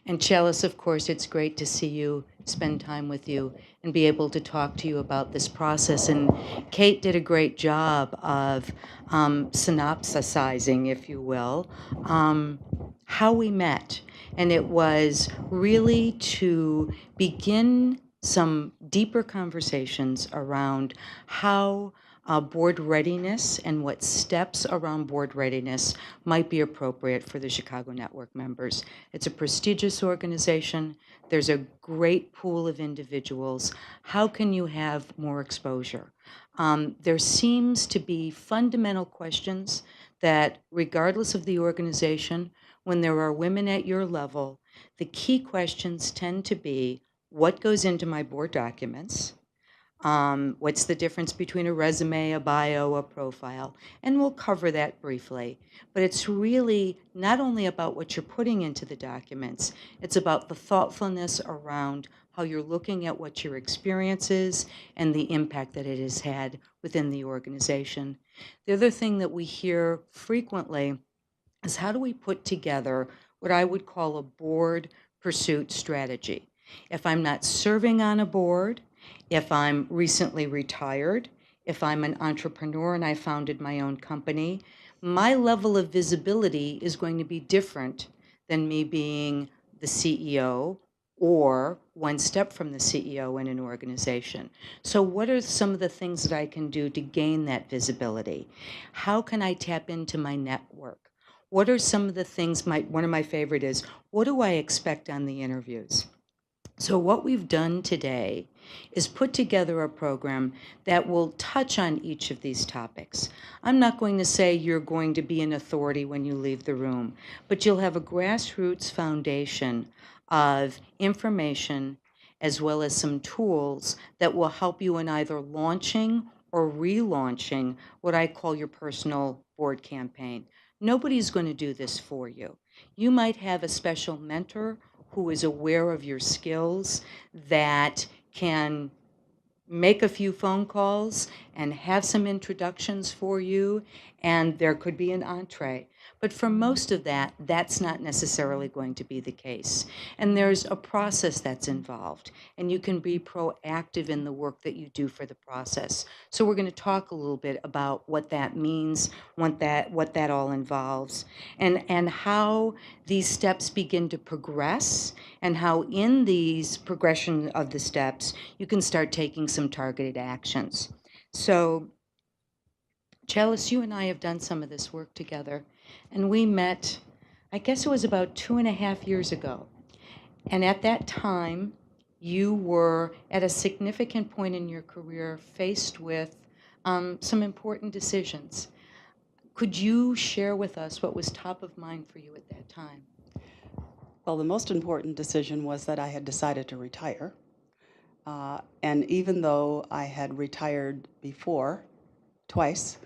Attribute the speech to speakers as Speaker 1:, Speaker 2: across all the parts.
Speaker 1: And Challis, of course, it's great to see you, spend time with you, and be able to talk to you about this process. And Kate did a great job of synopsisizing, if you will, how we met. And it was really to begin some deeper conversations around how board readiness and what steps around board readiness might be appropriate for the Chicago Network members. It's a prestigious organization. There's a great pool of individuals. How can you have more exposure? There seems to be fundamental questions that, regardless of the organization, when there are women at your level, the key questions tend to be, what goes into my board documents? What's the difference between a resume, a bio, a profile? And we'll cover that briefly. But it's really not only about what you're putting into the documents, it's about the thoughtfulness around how you're looking at what your experience is and the impact that it has had within the organization. The other thing that we hear frequently is, how do we put together what I would call a board pursuit strategy? If I'm not serving on a board, if I'm recently retired, if I'm an entrepreneur and I founded my own company, my level of visibility is going to be different than me being the CEO or one step from the CEO in an organization. So what are some of the things that I can do to gain that visibility? How can I tap into my network? What are some of the things, one of my favorite is, what do I expect on the interviews? So what we've done today is put together a program that will touch on each of these topics. I'm not going to say you're going to be an authority when you leave the room, but you'll have a grassroots foundation of information as well as some tools that will help you in either launching or relaunching what I call your personal board campaign. Nobody's going to do this for you. You might have a special mentor who is aware of your skills, that can make a few phone calls and have some introductions for you, and there could be an entree. But for most of that, that's not necessarily going to be the case. And there's a process that's involved, and you can be proactive in the work that you do for the process. So we're going to talk a little bit about what that means, what that all involves, and how these steps begin to progress, and how in these progression of the steps, you can start taking some targeted actions. So Challis, you and I have done some of this work together, and we met, I guess it was about 2.5 years ago. And at that time, you were at a significant point in your career faced with some important decisions. Could you share with us what was top of mind for you at that time?
Speaker 2: Well, the most important decision was that I had decided to retire. And even though I had retired before, twice,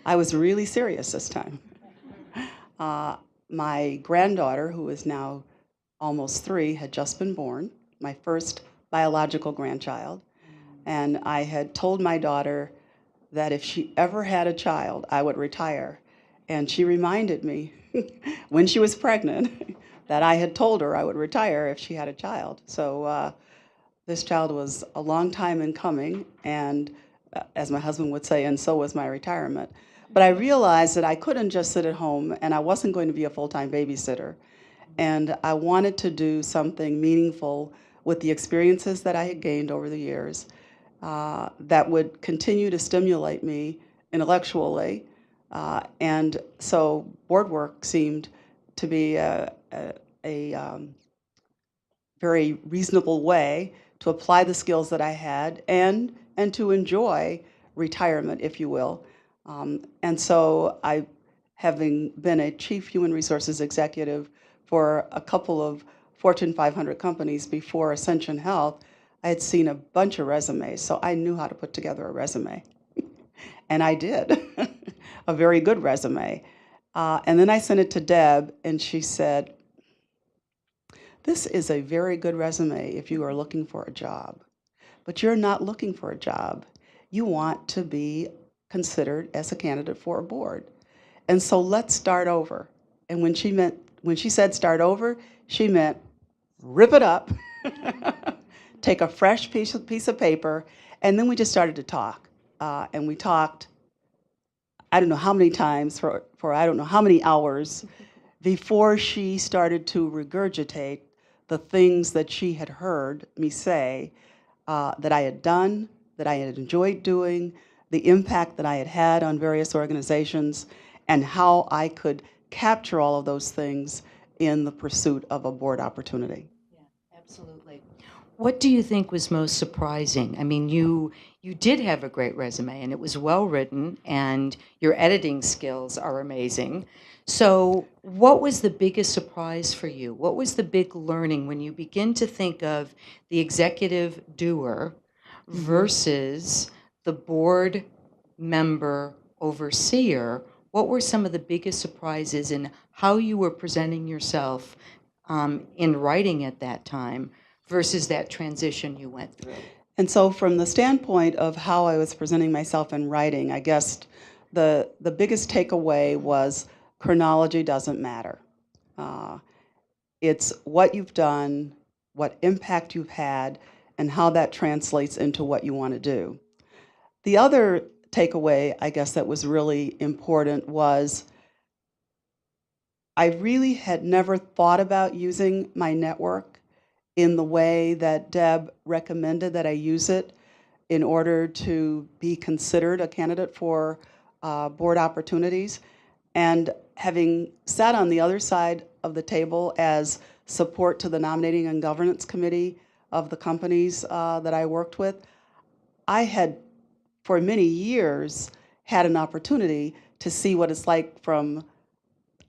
Speaker 2: I was really serious this time. My granddaughter, who is now almost 3, had just been born, my first biological grandchild. And I had told my daughter that if she ever had a child, I would retire. And she reminded me when she was pregnant that I had told her I would retire if she had a child. So this child was a long time in coming, and as my husband would say, and so was my retirement. But I realized that I couldn't just sit at home, and I wasn't going to be a full-time babysitter. And I wanted to do something meaningful with the experiences that I had gained over the years that would continue to stimulate me intellectually. And so board work seemed to be a very reasonable way to apply the skills that I had and to enjoy retirement, if you will. And so I, having been a chief human resources executive for a couple of Fortune 500 companies before Ascension Health, I had seen a bunch of resumes, so I knew how to put together a resume. And I did, a very good resume. And then I sent it to Deb, and she said, "This is a very good resume if you are looking for a job, but you're not looking for a job. You want to be considered as a candidate for a board. And so let's start over." And when she when she said start over, she meant rip it up, take a fresh piece of paper, and then we just started to talk. And we talked, I don't know how many times, for I don't know how many hours, before she started to regurgitate the things that she had heard me say, that I had done, that I had enjoyed doing, the impact that I had had on various organizations, and how I could capture all of those things in the pursuit of a board opportunity.
Speaker 1: Yeah, absolutely. What do you think was most surprising? I mean, you did have a great resume and it was well written and your editing skills are amazing. So, what was the biggest surprise for you? What was the big learning when you begin to think of the executive doer versus the board member overseer? What were some of the biggest surprises in how you were presenting yourself in writing at that time versus that transition you went through?
Speaker 2: And so from the standpoint of how I was presenting myself in writing, I guess the biggest takeaway was chronology doesn't matter. Uh, it's what you've done, what impact you've had, and how that translates into what you want to do. The other takeaway, I guess, that was really important was I really had never thought about using my network in the way that Deb recommended that I use it in order to be considered a candidate for board opportunities. And having sat on the other side of the table as support to the Nominating and Governance Committee of the companies that I worked with, I had, for many years, had an opportunity to see what it's like from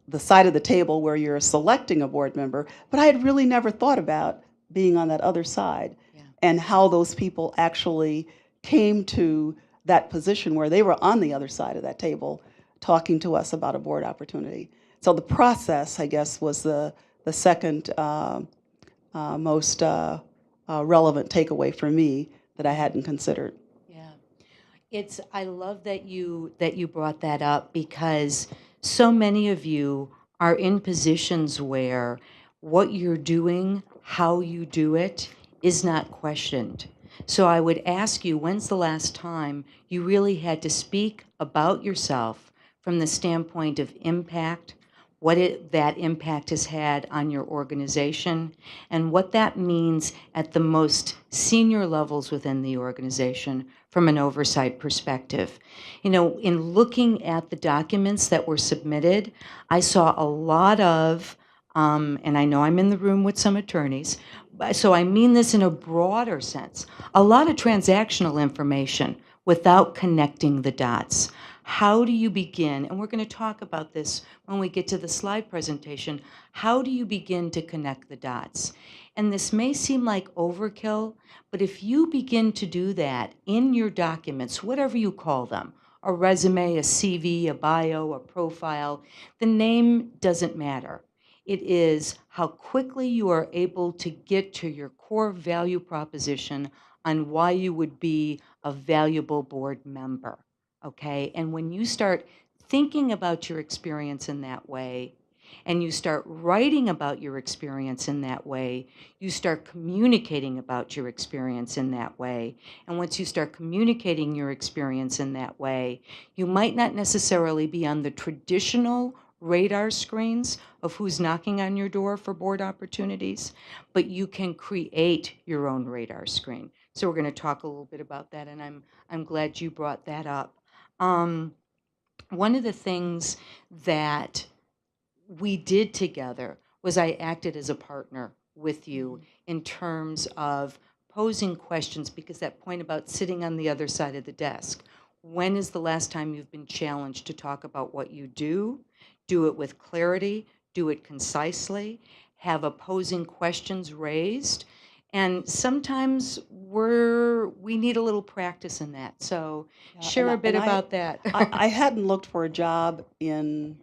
Speaker 2: the side of the table where you're selecting a board member, but I had really never thought about being on that other side.
Speaker 1: Yeah.
Speaker 2: And how those people actually came to that position where they were on the other side of that table talking to us about a board opportunity. So the process, I guess, was the second most relevant takeaway for me that I hadn't considered.
Speaker 1: Yeah. I love that you brought that up because so many of you are in positions where what you're doing, how you do it, is not questioned. So I would ask you, when's the last time you really had to speak about yourself from the standpoint of impact, that impact has had on your organization, and what that means at the most senior levels within the organization from an oversight perspective. You know, in looking at the documents that were submitted, I saw a lot of, and I know I'm in the room with some attorneys, so I mean this in a broader sense, a lot of transactional information without connecting the dots. How do you begin, and we're going to talk about this when we get to the slide presentation, how do you begin to connect the dots? And this may seem like overkill, but if you begin to do that in your documents, whatever you call them, a resume, a CV, a bio, a profile, the name doesn't matter. It is how quickly you are able to get to your core value proposition on why you would be a valuable board member. Okay, and when you start thinking about your experience in that way, and you start writing about your experience in that way, you start communicating about your experience in that way. And once you start communicating your experience in that way, you might not necessarily be on the traditional radar screens of who's knocking on your door for board opportunities, but you can create your own radar screen. So we're going to talk a little bit about that, and I'm glad you brought that up. One of the things that we did together was I acted as a partner with you in terms of posing questions, because that point about sitting on the other side of the desk. When is the last time you've been challenged to talk about what you do? Do it with clarity, do it concisely, have opposing questions raised. And sometimes we need a little practice in that. So share a bit about that.
Speaker 2: I hadn't looked for a job in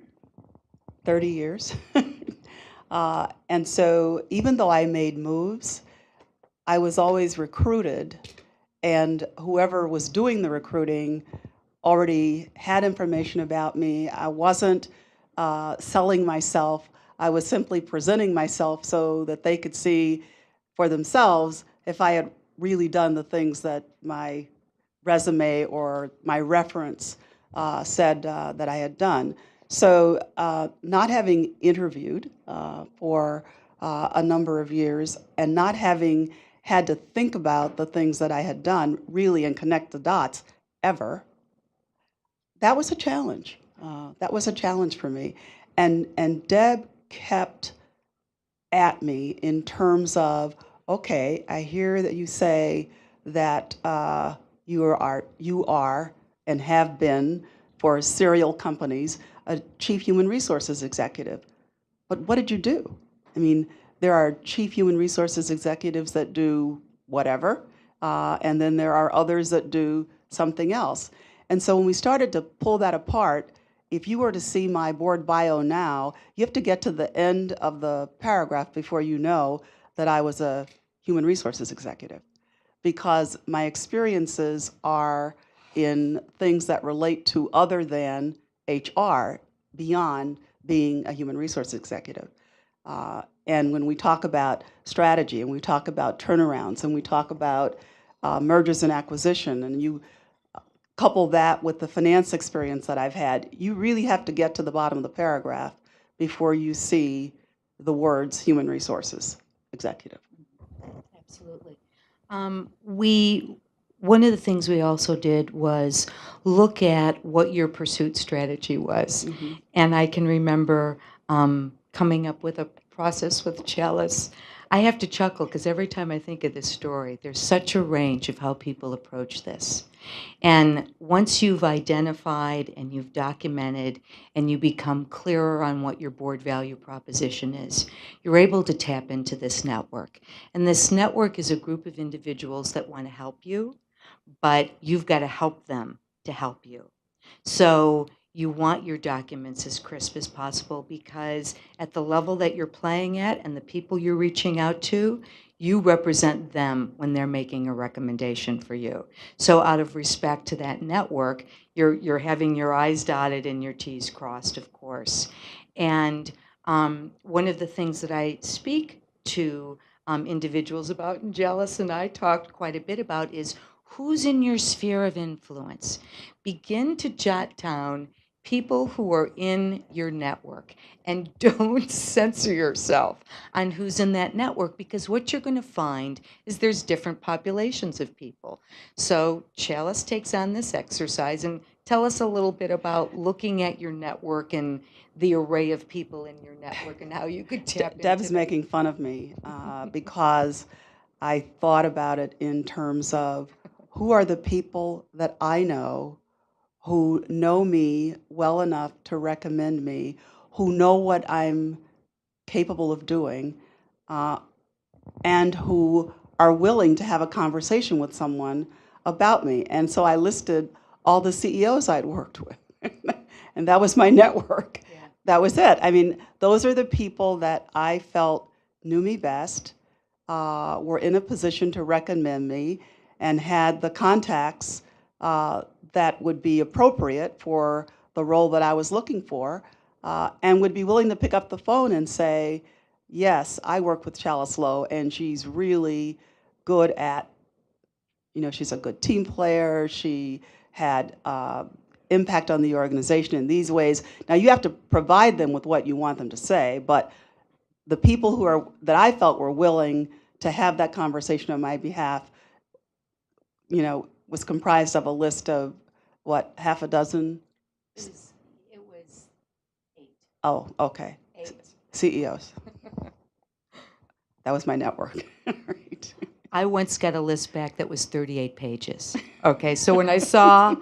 Speaker 2: 30 years. And so even though I made moves, I was always recruited, and whoever was doing the recruiting already had information about me. I wasn't selling myself. I was simply presenting myself so that they could see for themselves if I had really done the things that my resume or my reference said that I had done. So not having interviewed for a number of years and not having had to think about the things that I had done really and connect the dots ever, that was a challenge. That was a challenge for me. And Deb kept at me in terms of, okay, I hear that you say that you are and have been for serial companies a chief human resources executive. But what did you do? I mean, there are chief human resources executives that do whatever, and then there are others that do something else. And so when we started to pull that apart, if you were to see my board bio now, you have to get to the end of the paragraph before you know that I was a human resources executive, because my experiences are in things that relate to other than HR, beyond being a human resource executive. And when we talk about strategy and we talk about turnarounds and we talk about mergers and acquisition, and you couple that with the finance experience that I've had, you really have to get to the bottom of the paragraph before you see the words human resources executive.
Speaker 1: Absolutely. One of the things we also did was look at what your pursuit strategy was.
Speaker 2: Mm-hmm.
Speaker 1: And I can remember coming up with a process with Challis. I have to chuckle because every time I think of this story, there's such a range of how people approach this. And once you've identified and you've documented and you become clearer on what your board value proposition is, you're able to tap into this network. And this network is a group of individuals that want to help you, but you've got to help them to help you. So you want your documents as crisp as possible, because at the level that you're playing at and the people you're reaching out to, you represent them when they're making a recommendation for you. So out of respect to that network, you're having your I's dotted and your T's crossed, of course. And one of the things that I speak to individuals about, and Challis and I talked quite a bit about, is who's in your sphere of influence. Begin to jot down people who are in your network, and don't censor yourself on who's in that network, because what you're going to find is there's different populations of people. So Challis takes on this exercise, and tell us a little bit about looking at your network and the array of people in your network and how you could tap into
Speaker 2: Deb's
Speaker 1: them.
Speaker 2: making fun of me because I thought about it in terms of who are the people that I know who know me well enough to recommend me, who know what I'm capable of doing, and who are willing to have a conversation with someone about me. And so I listed all the CEOs I'd worked with, and that was my network.
Speaker 1: Yeah.
Speaker 2: That was it. I mean, those are the people that I felt knew me best, were in a position to recommend me, and had the contacts that would be appropriate for the role that I was looking for, and would be willing to pick up the phone and say, yes, I work with Challis Lowe, and she's really good at, she's a good team player. She had impact on the organization in these ways. Now, you have to provide them with what you want them to say, but the people that I felt were willing to have that conversation on my behalf, was comprised of a list of, what, half a dozen?
Speaker 1: It was 8.
Speaker 2: Oh, okay.
Speaker 1: 8.
Speaker 2: CEOs. That was my network. Right.
Speaker 1: I once got a list back that was 38 pages. Okay, so when I saw,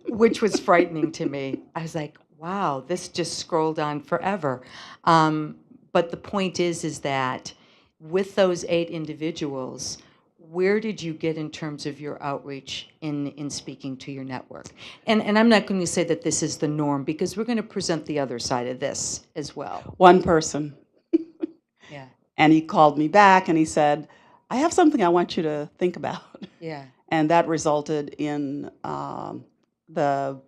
Speaker 1: which was frightening to me, I was like, wow, this just scrolled on forever. But the point is that with those 8 individuals, where did you get in terms of your outreach in speaking to your network? And I'm not going to say that this is the norm, because we're going to present the other side of this as well.
Speaker 2: One person.
Speaker 1: Yeah.
Speaker 2: And he called me back and he said, I have something I want you to think about.
Speaker 1: Yeah.
Speaker 2: And that resulted in the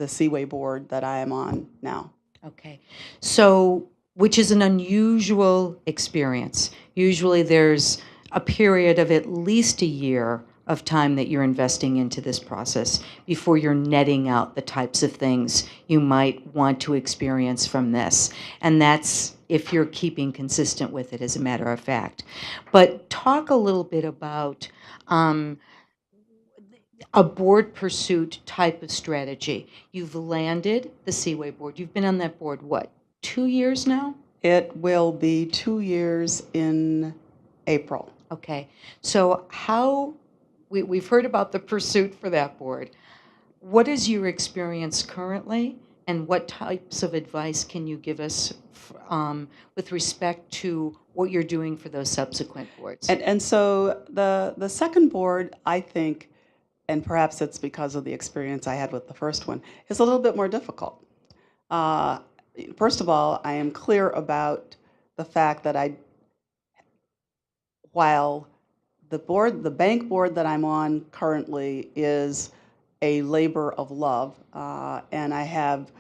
Speaker 2: Seaway board that I am on now.
Speaker 1: Okay. So which is an unusual experience. Usually there's a period of at least a year of time that you're investing into this process before you're netting out the types of things you might want to experience from this. And that's if you're keeping consistent with it, as a matter of fact. But talk a little bit about a board pursuit type of strategy. You've landed the Seaway board. You've been on that board, what, 2 years now?
Speaker 2: It will be 2 years in April.
Speaker 1: Okay. So we've heard about the pursuit for that board. What is your experience currently, and what types of advice can you give us with respect to what you're doing for those subsequent boards?
Speaker 2: And so the second board, I think, and perhaps it's because of the experience I had with the first one, is a little bit more difficult. First of all, I am clear about the fact that while the bank board that I'm on currently is a labor of love, and I have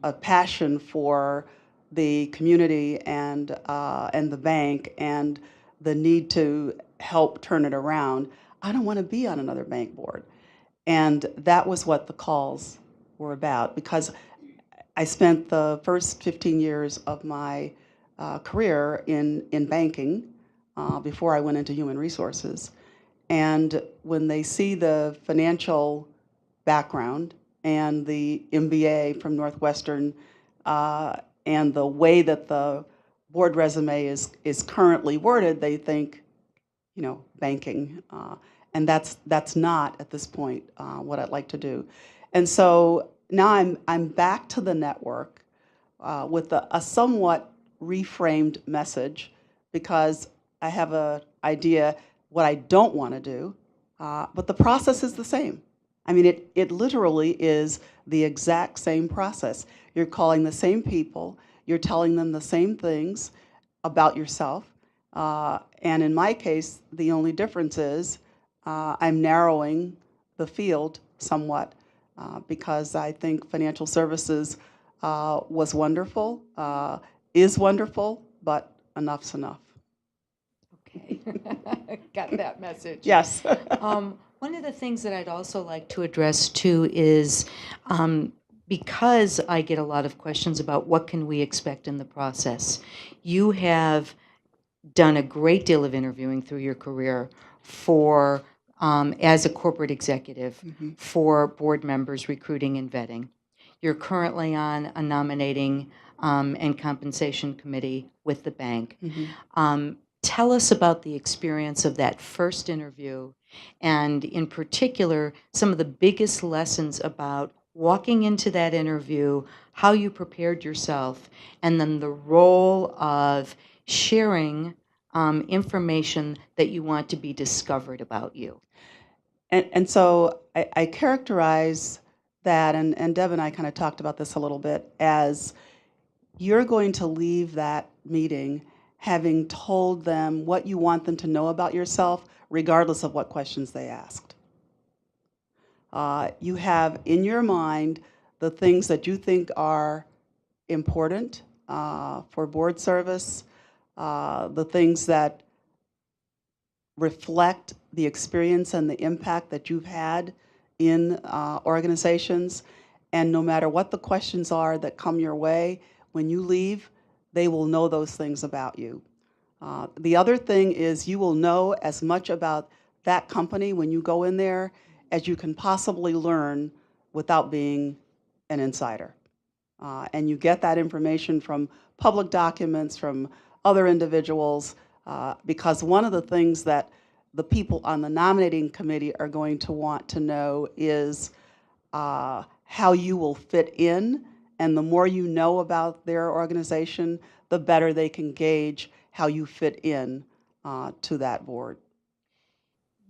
Speaker 2: a passion for the community and the bank and the need to help turn it around, I don't want to be on another bank board. And that was what the calls were about, because I spent the first 15 years of my career in banking before I went into human resources. And when they see the financial background and the MBA from Northwestern and the way that the board resume is currently worded, they think, banking. And that's not, at this point, what I'd like to do. And so now I'm back to the network with a somewhat reframed message, because I have an idea what I don't want to do, but the process is the same. I mean, it literally is the exact same process. You're calling the same people, you're telling them the same things about yourself, and in my case, the only difference is I'm narrowing the field somewhat, because I think financial services was wonderful, is wonderful, but enough's enough.
Speaker 1: Okay. Got that message.
Speaker 2: Yes.
Speaker 1: One of the things that I'd also like to address too is because I get a lot of questions about what can we expect in the process. You have done a great deal of interviewing through your career for as a corporate executive for board members, recruiting and vetting. You're currently on a nominating and compensation committee with the bank. Tell us about the experience of that first interview, and in particular, some of the biggest lessons about walking into that interview, how you prepared yourself, and then the role of sharing information that you want to be discovered about you.
Speaker 2: And so I characterize that, and Deb and I kind of talked about this a little bit, as you're going to leave that meeting having told them what you want them to know about yourself, regardless of what questions they asked. You have in your mind the things that you think are important for board service, the things that reflect the experience and the impact that you've had in organizations. And no matter what the questions are that come your way, when you leave, they will know those things about you. The other thing is you will know as much about that company when you go in there as you can possibly learn without being an insider. And you get that information from public documents, from other individuals, because one of the things that the people on the nominating committee are going to want to know is how you will fit in. And the more you know about their organization, the better they can gauge how you fit in to that board.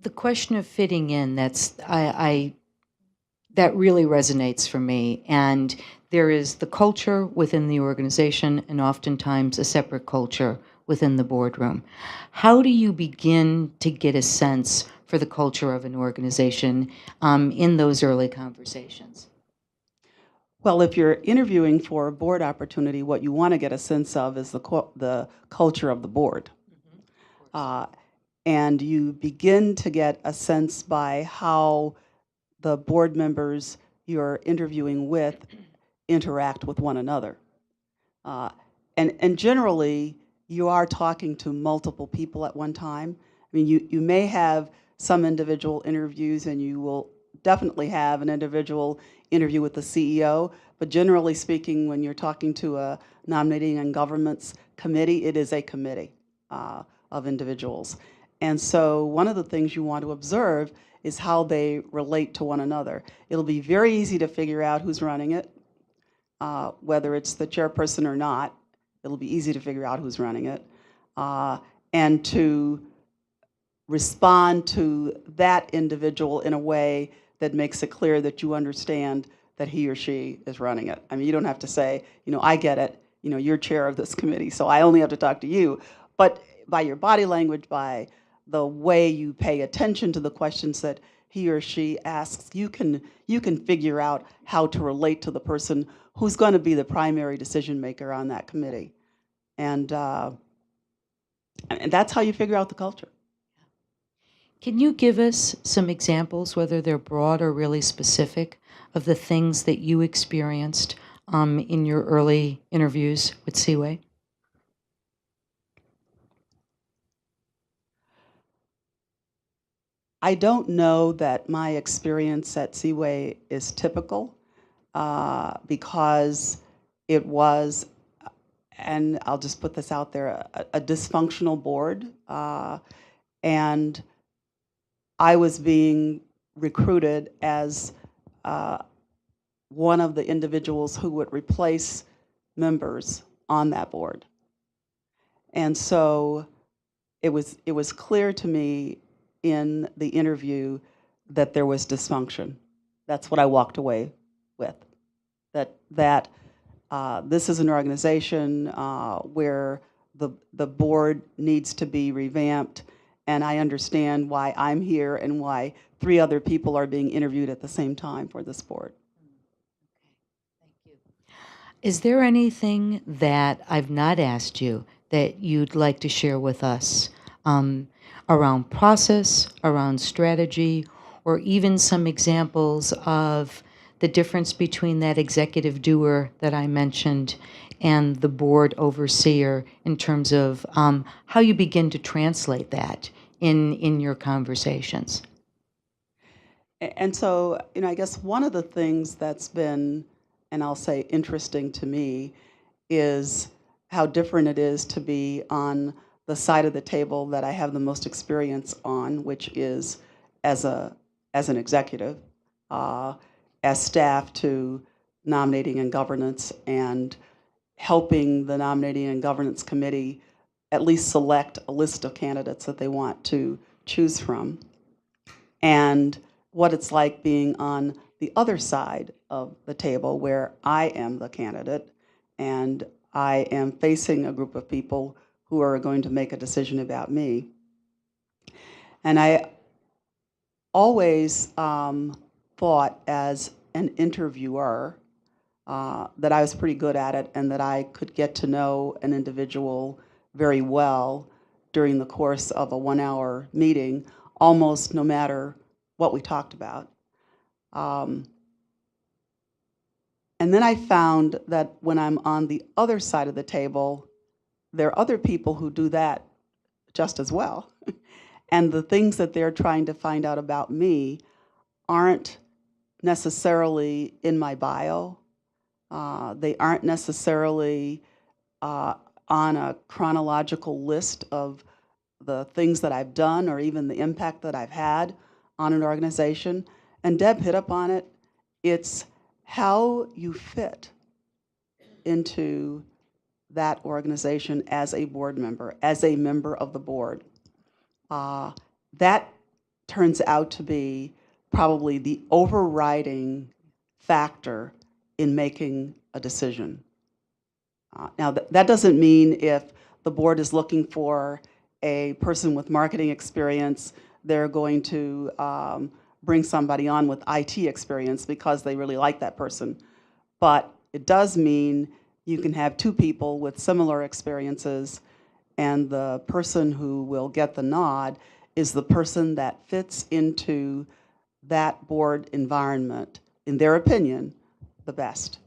Speaker 1: The question of fitting in, that really resonates for me. And there is the culture within the organization and oftentimes a separate culture within the boardroom. How do you begin to get a sense for the culture of an organization in those early conversations?
Speaker 2: Well, if you're interviewing for a board opportunity, what you want to get a sense of is the culture of the board. Uh, and you begin to get a sense by how the board members you're interviewing with interact with one another. Uh, and generally, you are talking to multiple people at one time. I mean, you may have some individual interviews, and you will definitely have an individual interview with the CEO, but generally speaking, when you're talking to a nominating and governance committee, it is a committee of individuals. And so one of the things you want to observe is how they relate to one another. It'll be very easy to figure out who's running it, whether it's the chairperson or not. It'll be easy to figure out who's running it, and to respond to that individual in a way that makes it clear that you understand that he or she is running it. I mean, you don't have to say, I get it, you're chair of this committee, so I only have to talk to you. But by your body language, by the way you pay attention to the questions that he or she asks, you can figure out how to relate to the person who's going to be the primary decision maker on that committee. And that's how you figure out the culture.
Speaker 1: Can you give us some examples, whether they're broad or really specific, of the things that you experienced in your early interviews with Seaway?
Speaker 2: I don't know that my experience at Seaway is typical because it was, and I'll just put this out there, a dysfunctional board. And I was being recruited as one of the individuals who would replace members on that board. And so it was clear to me in the interview that there was dysfunction. That's what I walked away with. That this is an organization where the board needs to be revamped, and I understand why I'm here and why 3 other people are being interviewed at the same time for this board.
Speaker 1: Thank you. Is there anything that I've not asked you that you'd like to share with us around process, around strategy, or even some examples of the difference between that executive doer that I mentioned and the board overseer in terms of how you begin to translate that in your conversations?
Speaker 2: And so, I guess one of the things that's been, and I'll say interesting to me, is how different it is to be on the side of the table that I have the most experience on, which is as an executive, as staff to nominating and governance, and helping the nominating and governance committee at least select a list of candidates that they want to choose from, and what it's like being on the other side of the table where I am the candidate and I am facing a group of people who are going to make a decision about me. And I always thought as an interviewer that I was pretty good at it and that I could get to know an individual very well during the course of a 1-hour meeting, almost no matter what we talked about. And then I found that when I'm on the other side of the table, there are other people who do that just as well. And the things that they're trying to find out about me aren't necessarily in my bio. They aren't necessarily on a chronological list of the things that I've done or even the impact that I've had on an organization. And Deb hit up on it. It's how you fit into that organization as a board member, as a member of the board. That turns out to be probably the overriding factor in making a decision. Now, that doesn't mean if the board is looking for a person with marketing experience, they're going to bring somebody on with IT experience because they really like that person. but it does mean you can have two people with similar experiences, and the person who will get the nod is the person that fits into that board environment, in their opinion, the best.